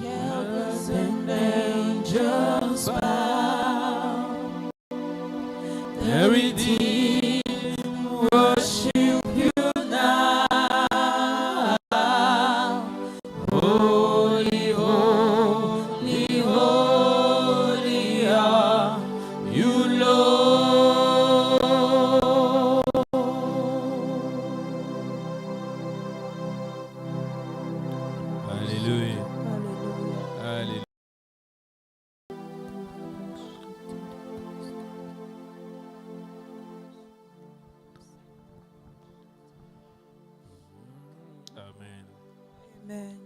elders and angels bow. The redeemed worship you now. Holy, holy, holy are you, Lord. Alléluia. Alléluia. Alléluia. Amen. Amen.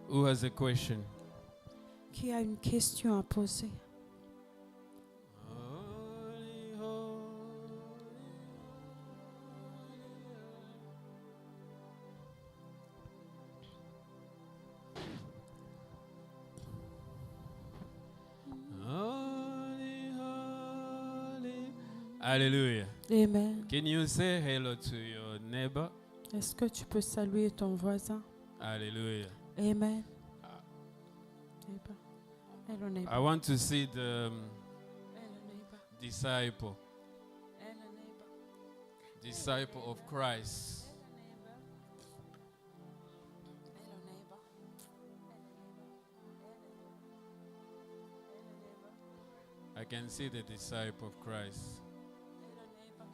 Who has a question? Qui a une question à poser? Holy, holy. Holy, holy. Hallelujah. Amen. Can you say hello to your neighbor? Est-ce que tu peux saluer ton voisin? Hallelujah. Amen. Neighbor. Hello, neighbor. I want to see the Hello, neighbor. disciple, Hello, neighbor. disciple of Christ. Hello, neighbor. I can see the disciple of Christ. Hello, neighbor.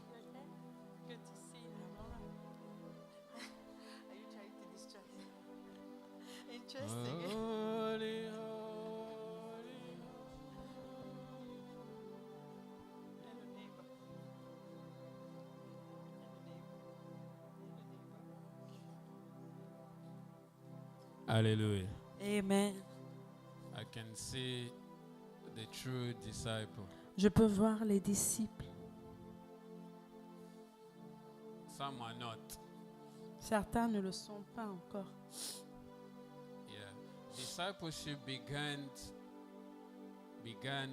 Good to see you. Are you trying to distract me? Interesting. Holy, holy. Hello, neighbor. Hallelujah. Amen. I can see the true disciple. Je peux voir les disciples. Some are not. Certains ne le sont pas encore. Yeah. Discipleship began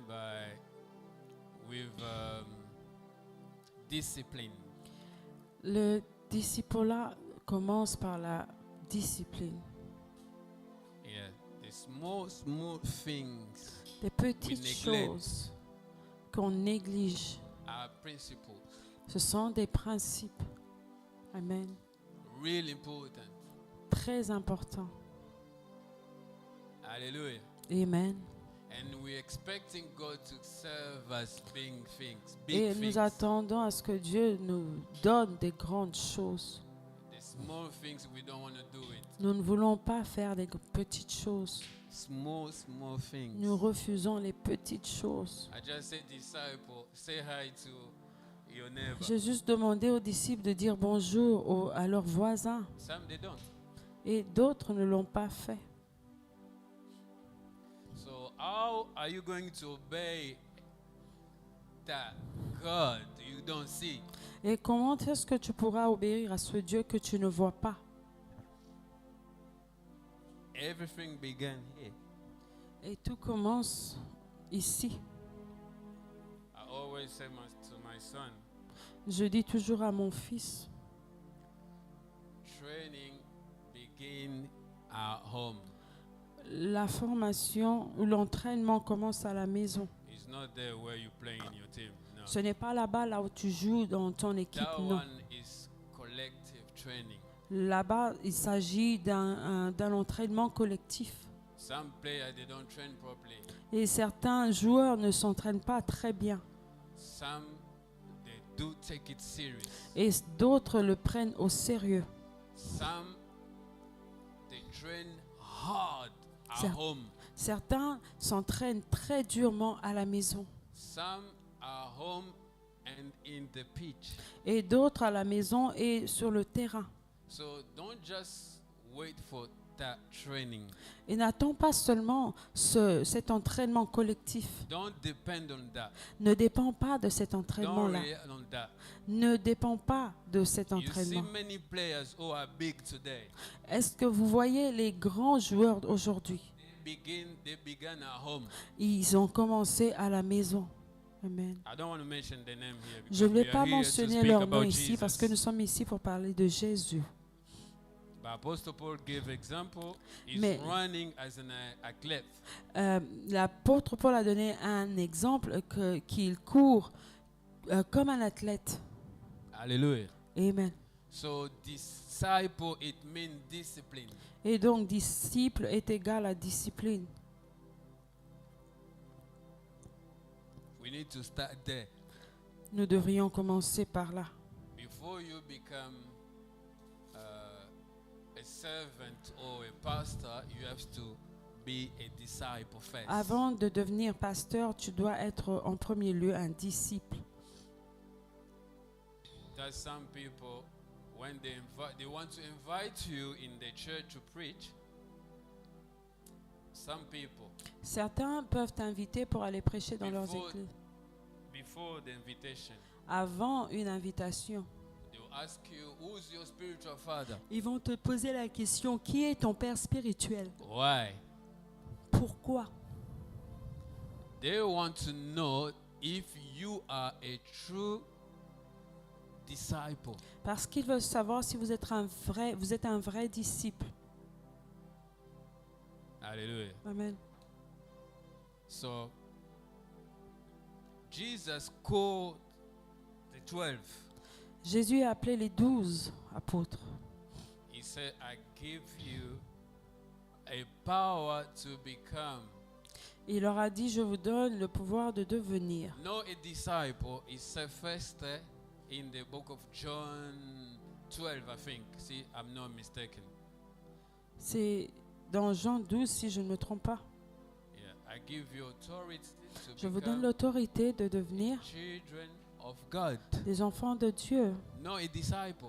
by with discipline. Le disciple-là commence par la discipline. Yeah. The small things Des petites neglect. choses qu'on néglige. are principles. Ce sont des principes. Amen. Real important. Très importants. Hallelujah. Amen. And we're expecting God to serve us big things. Et Big nous things. attendons à ce que Dieu nous donne des grandes choses. The small things we don't want to do it. Nous ne voulons pas faire des petites choses. Small things. Nous refusons les petites choses. I just said disciple, say hi to your neighbor. J'ai juste demandé aux disciples de dire bonjour à leurs voisins. Some they don't. Et d'autres ne l'ont pas fait. So how are you going to obey that God you don't see? Et comment est-ce que tu pourras obéir à ce Dieu que tu ne vois pas? Everything began here. Et tout commence ici. I always say to my son, Je dis toujours à mon fils, training begin at home. la formation ou l'entraînement commence à la maison. It's not there where you play in your team. No. Ce n'est pas là-bas là où tu joues dans ton équipe, That non. one is collective training. Là-bas, il s'agit d'un entraînement collectif. Some players they don't train properly. Et certains joueurs ne s'entraînent pas très bien. Some they do take it serious. Et d'autres le prennent au sérieux. Some they train hard at Cer- home. Certains s'entraînent très durement à la maison. Some are home and in the pitch. Et d'autres à la maison et sur le terrain. So don't just wait for that training. Et n'attends pas seulement cet entraînement collectif. Don't depend on that. Ne dépend pas de cet Don't entraînement-là. rely on that. Ne dépend pas de cet You see entraînement. many players who are big today. Est-ce que vous voyez les grands joueurs aujourd'hui? They began at home. Ils ont commencé à la maison. Amen. I don't want to mention the name here because Je ne vais we pas are here to mentionner speak leur about nom ici parce que Jesus. nous sommes ici pour parler de Jésus. But Apostle Paul gave example. He's Mais- running as an athlete. L'apôtre Paul a donné un exemple qu'il court comme un athlète. Hallelujah. Amen. So disciple, it means discipline. Et donc, disciple est égal à discipline. We need to start there. Nous devrions commencer par là. Before you become a servant or a pastor, you have to be a disciple first. Avant de devenir pasteur, tu dois être en premier lieu un disciple. There's some people, when they want to invite you in the church to preach. Some people, Certains peuvent t'inviter pour aller prêcher dans leurs églises. before the invitation, Avant une invitation, they will ask you, who's your spiritual father? ils vont te poser la question, qui est ton père spirituel? Why? Pourquoi? They want to know if you are a true disciple. Parce qu'ils veulent savoir si vous êtes un vrai disciple. Hallelujah. Amen. So, Jesus called the 12. Jésus a appelé les 12 apôtres. He said, I give you a power to become. Il leur a dit, je vous donne le pouvoir de devenir. No, a disciple is said first in the book of John 12, I think. See, I'm not mistaken. C'est dans Jean 12, si je ne me trompe pas. Yeah, I give you authority Je to vous donne become l'autorité de devenir children of God. des enfants de Dieu. No, a disciple.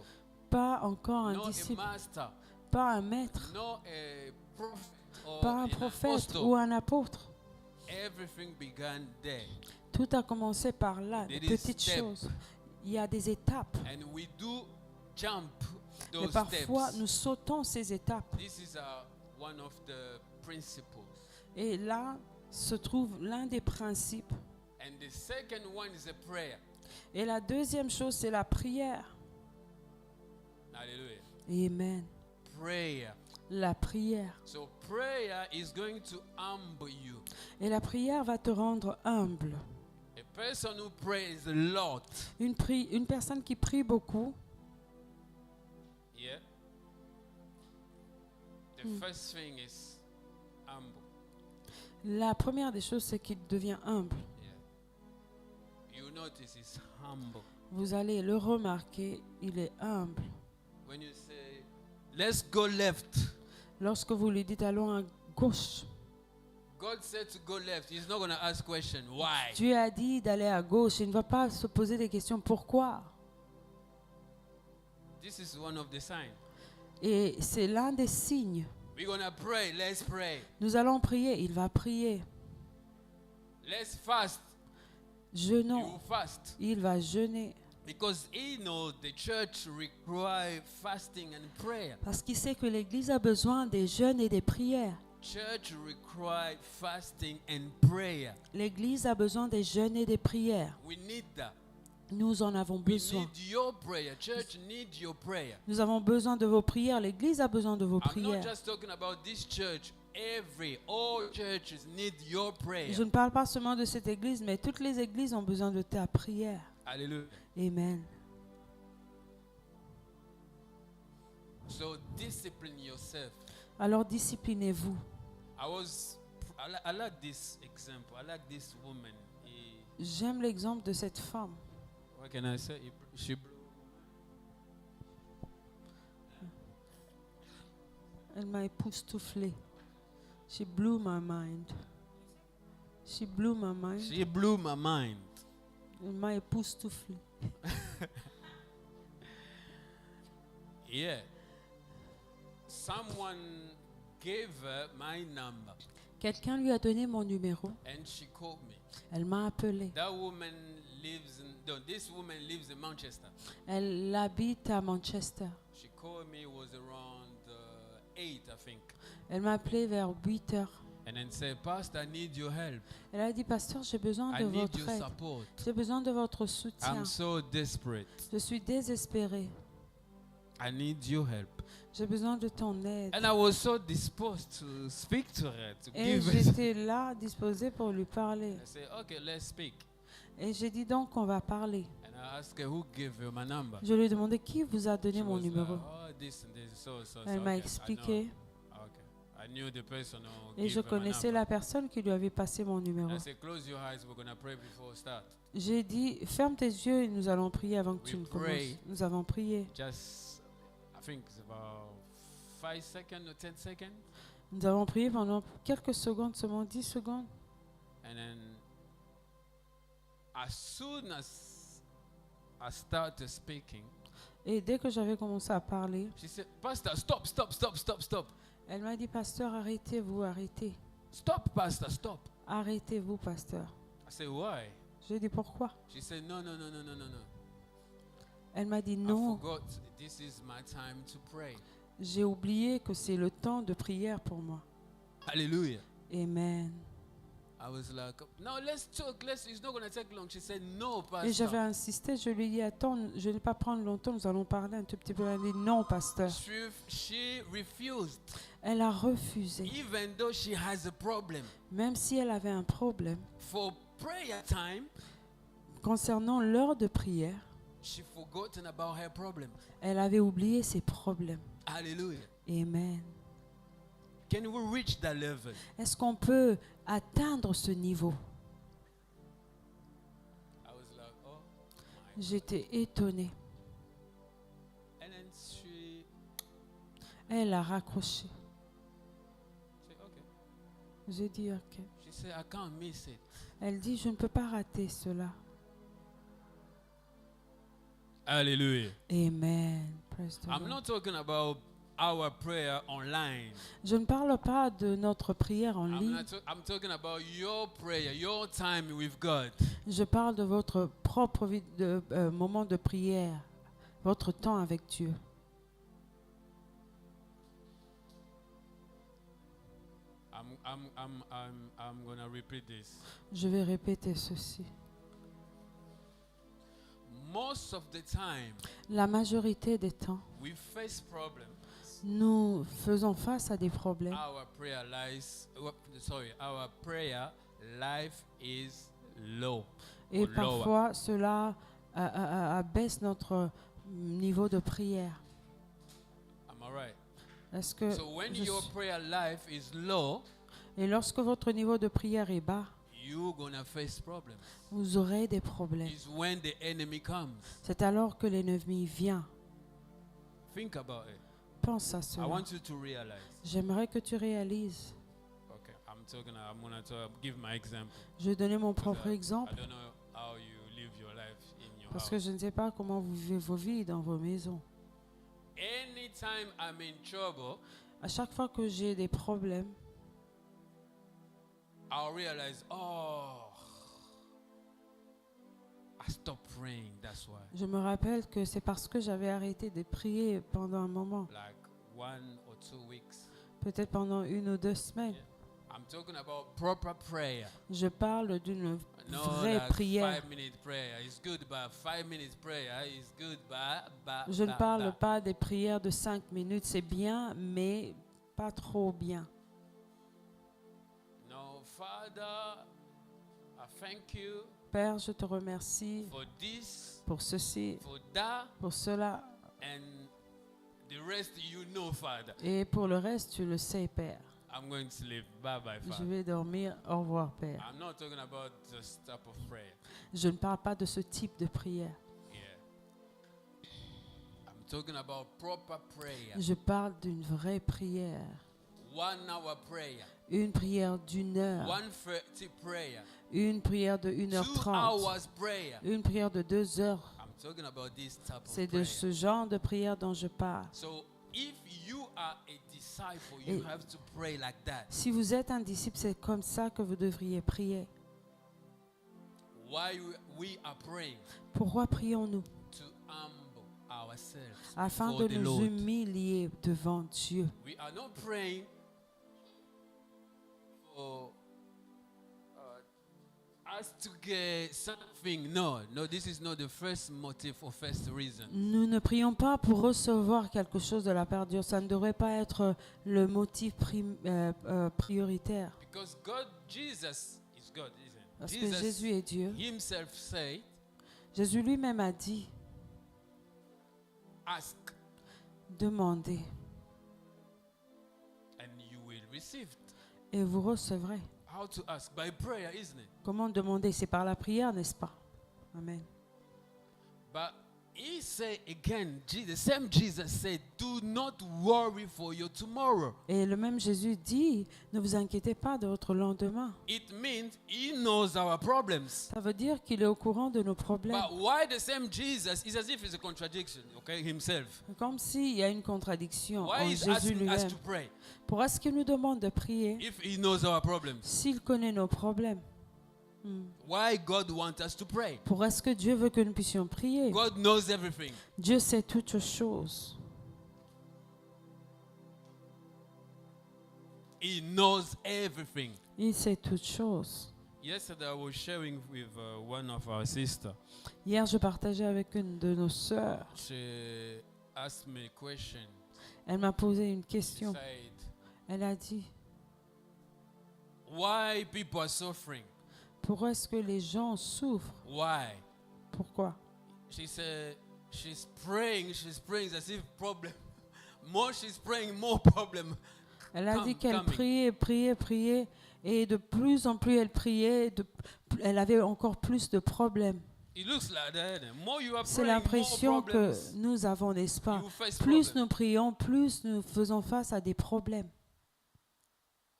Pas encore un No, a disciple, master. pas un maître, No, a prophet. Or pas un an prophète apostle. ou un apôtre. Everything began there. Tout a commencé par là, des There is petites step. choses. Il y a des étapes. And we do jump Mais those parfois, steps. nous sautons ces étapes. This is one of the principles. Et là se trouve l'un des principes. And the second one is a prayer. Et la deuxième chose, c'est la prière. Hallelujah. Amen. Prayer. La prière. So prayer is going to humble you. Et la prière va te rendre humble. A person who prays a lot, Une personne qui prie beaucoup, yeah. The first thing is humble. la première des choses, c'est qu'il devient humble. Yeah. You notice he's humble. Vous allez le remarquer, il est humble. When you say, let's go left, Lorsque vous lui dites allons à gauche, God said to go left. He's not going to ask question why. Dieu a dit d'aller à gauche. Il ne va pas se poser des questions pourquoi. This is one of the signs. Et c'est l'un des signes. We're going to pray. Let's pray. Nous allons prier, il va prier. Let's fast. He Jeûnons, will fast. il va jeûner. Because he knows the church requires fasting and prayer. Parce qu'il sait que l'Église a besoin des jeûnes et des prières. Church requires fasting and prayer. L'Église a besoin des jeûnes et des prières. We need that. Nous en avons We besoin. need your prayer. Church need your prayer. Nous avons besoin de vos prières. L'Église a besoin de vos I'm not prières. just talking about this church. All churches need your prayer. Je ne parle pas seulement de cette Église, mais toutes les Églises ont besoin de ta prière. Hallelujah. Amen. So discipline yourself. Alors disciplinez-vous. I like this example. I like this woman. J'aime l'exemple de cette femme. What can I say? She Elle m'a époustouflée. She blew my mind. She blew my mind. She blew my mind. Elle m'a époustouflée. Yeah. Someone gave her my number Quelqu'un lui a donné mon numéro. and she called me. Elle m'a appelé. That woman lives in, no, this woman lives in Manchester. Elle habite à Manchester. She called me, it was around 8, I think. Elle m'a appelé vers 8 heures. And then said, Pastor, I need your help. Elle a dit, pasteur, j'ai besoin I de need votre your aide. support. J'ai besoin de votre soutien. I'm so desperate. Je suis désespérée. I need your help. J'ai besoin de ton aide. And I was so disposed to speak to her, to Et give her. j'étais là, disposée pour lui parler. I said, okay, let's speak. Et j'ai dit donc, on va parler. And I asked her, who gave you my number? Je lui ai demandé qui vous a donné She mon was numéro. like, oh, this and this, so. Elle Okay, m'a I expliqué. know. Okay. I knew the person who Et je gave her my connaissais number. la personne qui lui avait passé mon numéro. I said, close your eyes, we're going to pray before we start. J'ai dit, ferme tes yeux et nous allons prier avant que tu We ne pray. commences. Nous avons prié. Just, I think it's about 5 seconds or 10 seconds. Nous avons prié pendant quelques secondes, seulement 10 secondes. And then, as soon as I started speaking, Et dès que j'avais commencé à parler, she said, Pastor, stop, stop, stop, stop, stop. elle m'a dit, pasteur, arrêtez-vous, arrêtez. Stop, Pastor, stop. Arrêtez-vous, pasteur. I said, why? J'ai dit, pourquoi? She said, no, no, no, no, no, no, no. Elle m'a dit, I non, forgot this is my time to pray. j'ai oublié que c'est le temps de prière pour moi. Hallelujah. Amen. I was like, no, let's talk. It's not going to take long. She said, no, Et j'avais Pastor. insisté, je lui ai dit, attends, je ne vais pas prendre longtemps, nous allons parler un tout petit peu. Elle a dit, non, pasteur. She refused, Elle a refusé, even though she has a problem. même si elle avait un problème. For prayer time, Concernant l'heure de prière, she forgotten about her problem. elle avait oublié ses problèmes. Hallelujah. Amen. Can we reach that level? Est-ce qu'on peut atteindre ce niveau? I was like, oh my. J'étais étonnée. And then she Elle a raccroché. said, okay. J'ai dit, ok. She said, I can't miss it. Elle dit, je ne peux pas rater cela. Hallelujah. Amen. Praise the I'm Lord. not talking about our prayer online. Je ne parle pas de notre prière en ligne. I'm talking about your prayer, your time with God. Je parle de votre propre moment de prière, votre temps avec Dieu. I'm gonna repeat this. Je vais répéter ceci. Most of the time, La majorité des temps, we face problems. nous faisons face à des problèmes. Our prayer life is low. Et or lower. parfois, cela abaisse notre niveau de prière. Am I right? Est-ce que So when je your suis- prayer life is low, Et lorsque votre niveau de prière est bas, you're gonna face problems. vous aurez des problèmes. It's when the enemy comes. C'est alors que l'ennemi vient. Think about it. Pense à I cela. want you to realize. J'aimerais que tu réalises. Okay, I'm gonna give my example. Je vais donner mon Because propre I exemple don't know how you live your life in your parce que house. je ne sais pas comment vous vivez vos vies dans vos maisons. Anytime I'm in trouble, À chaque fois que j'ai des problèmes, I'll realize, oh, I stopped praying. That's why. je me rappelle que c'est parce que j'avais arrêté de prier pendant un moment, Like 1 or 2 weeks. peut-être pendant 1 ou 2 semaines. I'm talking about proper prayer. Je parle d'une No, vraie that prière. 5-minute prayer is good, but 5 minutes prayer is good, but. Je ne parle pas des prières de 5 minutes, c'est bien, mais pas trop bien. No, Father, I thank you Père, je te remercie for this, pour ceci, for that, pour cela, and the rest you know, Father. et pour le reste, tu le sais, Père. I'm going to sleep. Bye bye, Je Father. vais dormir. Au revoir, Père. I'm not talking about this type of prayer. Je ne parle pas de ce type de prière. Yeah. I'm talking about proper prayer. Je parle d'une vraie prière. 1 hour prayer. Une prière d'1 heure. 1:30 prayer. Une prière de 2 1h30. hours prayer. Une prière de 2 heures. I'm talking about this type of C'est de prayer. ce genre de prière dont je parle. So if you are a disciple disciple, you Et- have to pray like that. Si vous êtes un disciple, c'est comme ça que vous devriez prier. Why we are praying? Pourquoi prions-nous? To humble ourselves Afin before de the nous Lord. humilier devant Dieu. We are not praying for us to get something. No, this is not the first motive or first reason. Nous ne prions pas pour recevoir quelque chose de la part de Dieu. Ça ne devrait pas être le motif prioritaire. Because God, Jesus is God, isn't it? Parce que Jesus Jésus est Dieu. himself said, Jésus lui-même a dit, ask demandez and you will receive it. et vous recevrez. How to ask? By prayer, isn't it? Comment demander? C'est par la prière, n'est-ce pas? Amen. But he said again, the same Jesus said, do not worry for your tomorrow. Et le même Jésus dit, ne vous inquiétez pas de votre lendemain. It means he knows our problems. Ça veut dire qu'il est au courant de nos problèmes. But why the same Jesus? It's as if it's a contradiction, okay, himself. Comme s'il y a une contradiction Why en is Jésus asking us lui-même. to pray Pourquoi est-ce qu'il nous demande de prier if he knows our problems? s'il connaît nos problèmes? Why God wants us to pray? Pourquoi est-ce que Dieu veut que nous puissions prier? God knows everything. Dieu sait toutes choses. He knows everything. Il sait toutes choses. Yesterday I was sharing with one of our sisters. Hier, je partageais avec une de nos sœurs. She asked me a question. Elle m'a posé une She question. said, Elle a dit, why people are suffering? pourquoi est-ce que les gens souffrent? Why? Pourquoi? She said, she's praying as if problem. More she's praying, more problem. Elle a dit qu'elle coming. priait, et de plus en plus elle priait, elle avait encore plus de problèmes. It looks like that. The more you are C'est praying, more l'impression que problems nous avons, n'est-ce pas? you face Plus problems. nous prions, plus nous faisons face à des problèmes.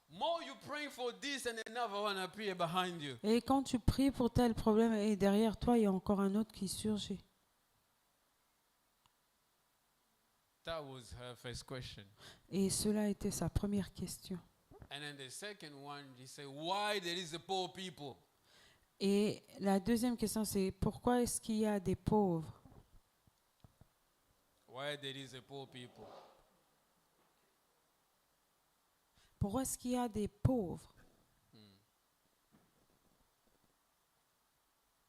More you praying for this and another one appear behind you. Et quand tu pries pour tel problème, et derrière toi, il y a encore un autre qui surgit. That was her first question. Et cela était sa première question. And then the second one, she said, why there is a poor people? Et la deuxième question, c'est pourquoi est-ce qu'il y a des pauvres? Why there is a poor people? Pourquoi est-ce qu'il y a des pauvres?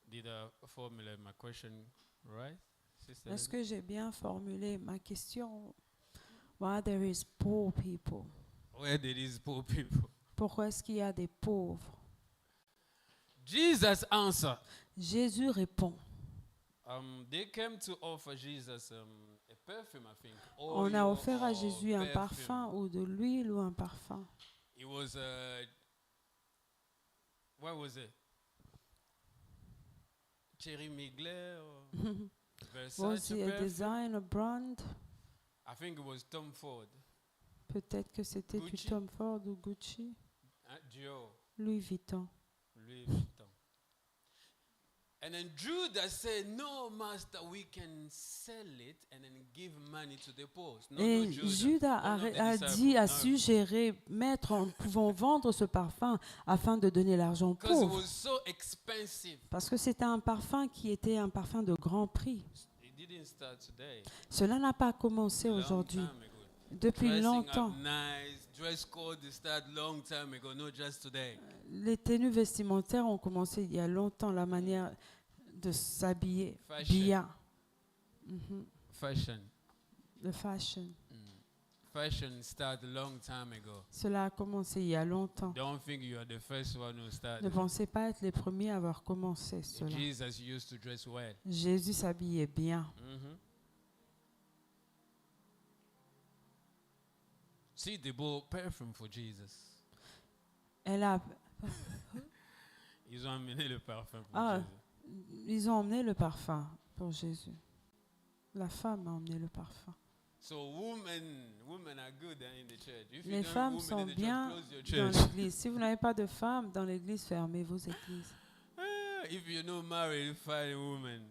Did I formulate my question right, sister? Est-ce que j'ai bien formulé ma question? Why there is poor people? Where there is poor people? Pourquoi est-ce qu'il y a des pauvres? Jesus answered. Jésus répond. They came to offer Jesus a perfume, I think. On a oil offert à or Jésus un perfume. parfum ou de l'huile ou un parfum. It was what was it? Cherry Mugler or Versace Was it a perfume? design, a brand? I think it was Tom Ford. Peut-être que c'était du Gucci. Tom Ford ou Gucci. Dior, Louis Vuitton. Louis Vuitton. And then Judas said, no, master, we can sell it and then give money to the poor. No, Et no, Judas One of the a disciples. dit, a No. suggéré, maître, nous pouvons vendre ce parfum afin de donner l'argent aux Because it pauvres. was so expensive. Parce que c'était un parfum qui était un parfum de grand prix. It didn't start today. Cela n'a pas commencé Long aujourd'hui. time ago. Depuis Dressing longtemps. up nice, dress code started long time ago, not just today. Les tenues vestimentaires ont commencé il y a longtemps, la manière de s'habiller Fashion. bien. Mhm. Fashion. Le fashion. Fashion started a long time ago. Cela a commencé il y a longtemps. Don't think you are the first one who Ne started. pensez pas être les premiers à avoir commencé cela. Jesus used to dress well. Jésus s'habillait bien. Mhm. See, they bought perfume for Jesus. Elle a, Ils ont amené le parfum pour Ah. Jésus. ils ont emmené le parfum pour Jésus. La femme a emmené le parfum. So women are good in the church. If you Les don't have femmes women sont in the church, bien close your dans church. l'église. Si vous n'avez pas de femmes dans l'église, fermez vos églises. If you're not married, find a woman.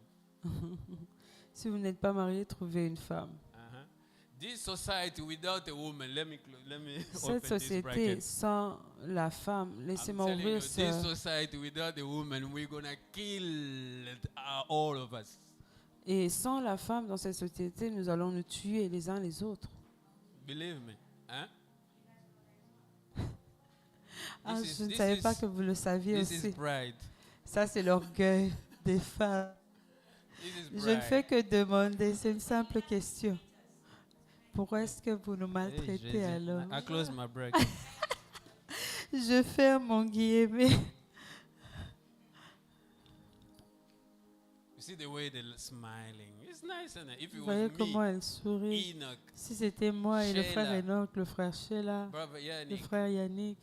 Si vous n'êtes pas marié, trouvez une femme. Uh-huh. This society without a woman, let me Cette open this société bracket. sans la femme, I'm laissez-moi telling you, ouvrir this ce... society without a woman, we're gonna kill all of us. Et sans la femme dans cette société, nous allons nous tuer les uns les autres. Believe me. Hein? Ah, This is- je ne this savais pas is- que vous le saviez This is aussi. pride. Ça, c'est l'orgueil des femmes. This is Je ne pride. fais que demander, c'est une simple question. Pourquoi est-ce que vous nous Hey, maltraitez Jesus. alors? I close my bracket. Je ferme mon guillemet. You see the way they're smiling. It's nice, isn't it? If it Vous was voyez comment me, elle sourit. Enoch, Si c'était moi et le frère Sheila. Enoch, le frère Sheila, brother le Yannick, frère Yannick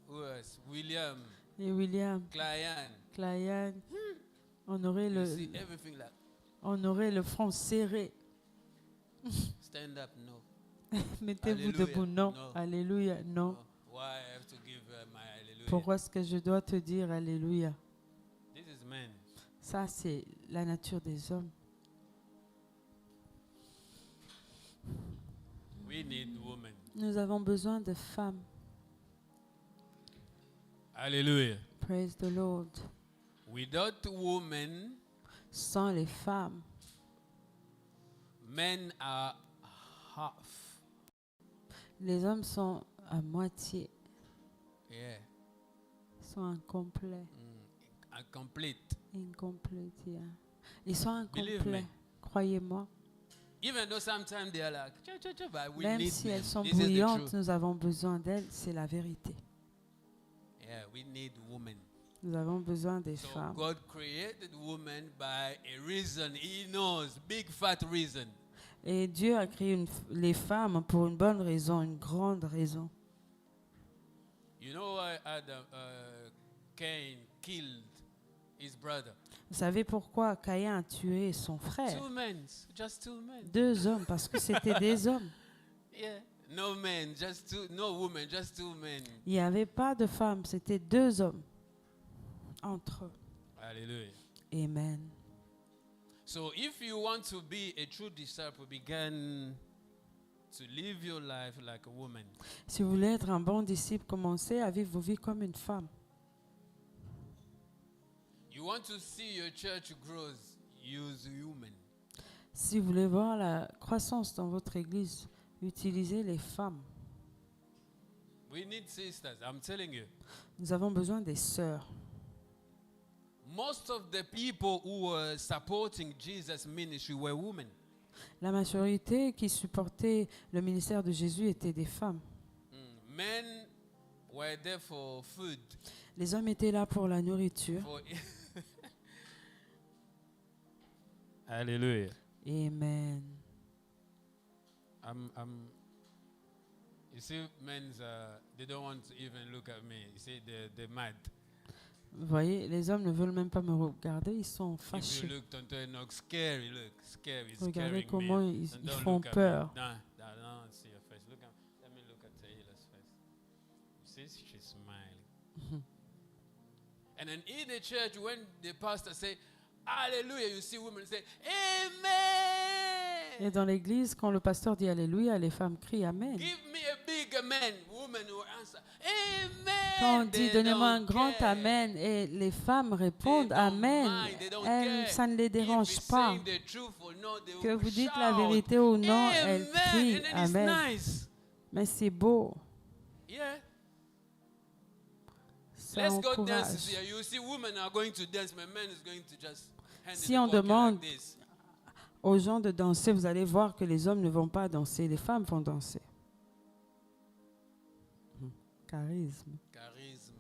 who else? William, et William, Client. Clayan, on aurait You le, see everything like on aurait le front serré. stand up, no. Mettez-vous Alléluia. debout. Non. Non. Alléluia. Non. No. Why I have to give my hallelujah? Pourquoi est-ce que je dois te dire Alléluia? This is man. Ça, c'est la nature des hommes. We need women. Nous avons besoin de femmes. Hallelujah. Praise the Lord. Without women, Sans les femmes, men are half. les hommes sont à moitié, Yeah. sont incomplets. Incomplete. Incomplets, yeah. Ils sont Believe incomplets. me. Croyez-moi. Even though sometimes they are like, "Cha, cha, cha," but we Même need si men. elles sont This is the bouillantes, truth. nous avons besoin d'elles. C'est la vérité. Yeah, we need women. Nous avons besoin des So femmes. God created woman by a reason. He knows, big fat reason. Et Dieu a créé les femmes pour une bonne raison, une grande raison. You know why Cain killed his brother? Vous savez pourquoi Caïn a tué son frère? 2 men, just 2 men. 2 hommes, parce que c'était des hommes. Yeah, no men, just 2. No women, just 2 men. Il n'y avait pas de femmes, c'était 2 hommes entre eux. Hallelujah. Amen. So if you want to be a true disciple, begin to live your life like a woman. Si vous voulez être un bon disciple, commencez à vivre vos vies comme une femme. You want to see your church grows, use women. Si vous voulez voir la croissance dans votre église, utilisez les femmes. We need sisters, I'm telling you. Nous avons besoin des sœurs. Most of the people who were supporting Jesus' ministry were women. La majorité qui supportait le ministère de Jésus étaient des femmes. Men were there for food. Les hommes étaient là pour la nourriture. For Hallelujah. Amen. You see, men, they don't want to even look at me. You see, they're mad. Vous voyez, les hommes ne veulent même pas me regarder, ils sont If you fâchés. look, Tonton Enoch, scary, look, scary, it's Regardez scaring comment me. ils Don't font look at me. peur. No, see your face. Look at, let me look at Taylor's face. You see, she's smiling. And then in the church, when the pastor say, Hallelujah, you see women say, Amen. Et dans l'église, quand le pasteur dit Alléluia, les femmes crient Amen. Give me a big amen. Women will answer, Amen. Quand on dit They donnez-moi un don't grand care. Amen et les femmes répondent They don't Amen, mind, they don't elles, care. ça ne les If dérange you're pas. saying the truth or not, they Que will vous dites la shout, vérité ou non, elles Amen. crient And then Amen. it's nice. Mais c'est beau, Yeah. ça Let's go dance encourage. here. You see, women are going to dance. My man is going to just hand Si in on the pocket demande- like this. Aux gens de danser, vous allez voir que les hommes ne vont pas danser, les femmes vont danser. Charisme. Charisme.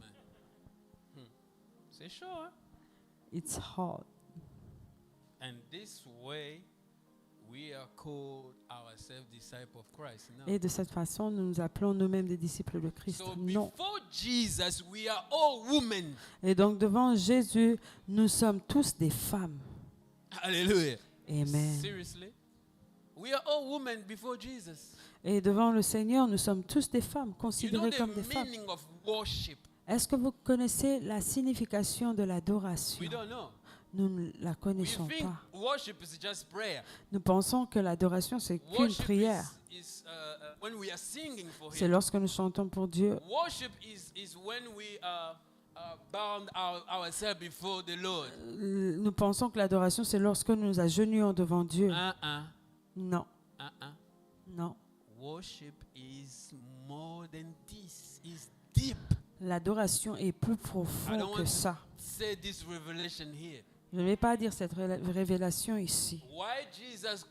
C'est chaud, hein? It's hard. And this way, we are called ourselves disciples of Christ. No. Et de cette façon, nous nous appelons nous-mêmes des disciples de Christ. So Non. before Jesus, we are all women. Et donc devant Jésus, nous sommes tous des femmes. Hallelujah. Amen. Seriously? We are all women before Jesus. Et devant le Seigneur, nous sommes tous des femmes, You know considérées comme des the femmes. meaning of worship? Est-ce que vous connaissez la signification de We l'adoration? don't know. nous ne la We connaissons think pas. worship is just prayer. Nous pensons que l'adoration, c'est qu'une Worship prière. is when we are singing for C'est Him. lorsque nous chantons pour Dieu. Worship is when we bound ourselves before the Lord. Nous pensons que l'adoration, c'est lorsque nous nous agenouillons devant Dieu. Non, non. Worship is more than this. It's deep. L'adoration est plus I don't profonde want que ça. Say this revelation here. Je ne vais pas dire cette révélation ici. Why Jesus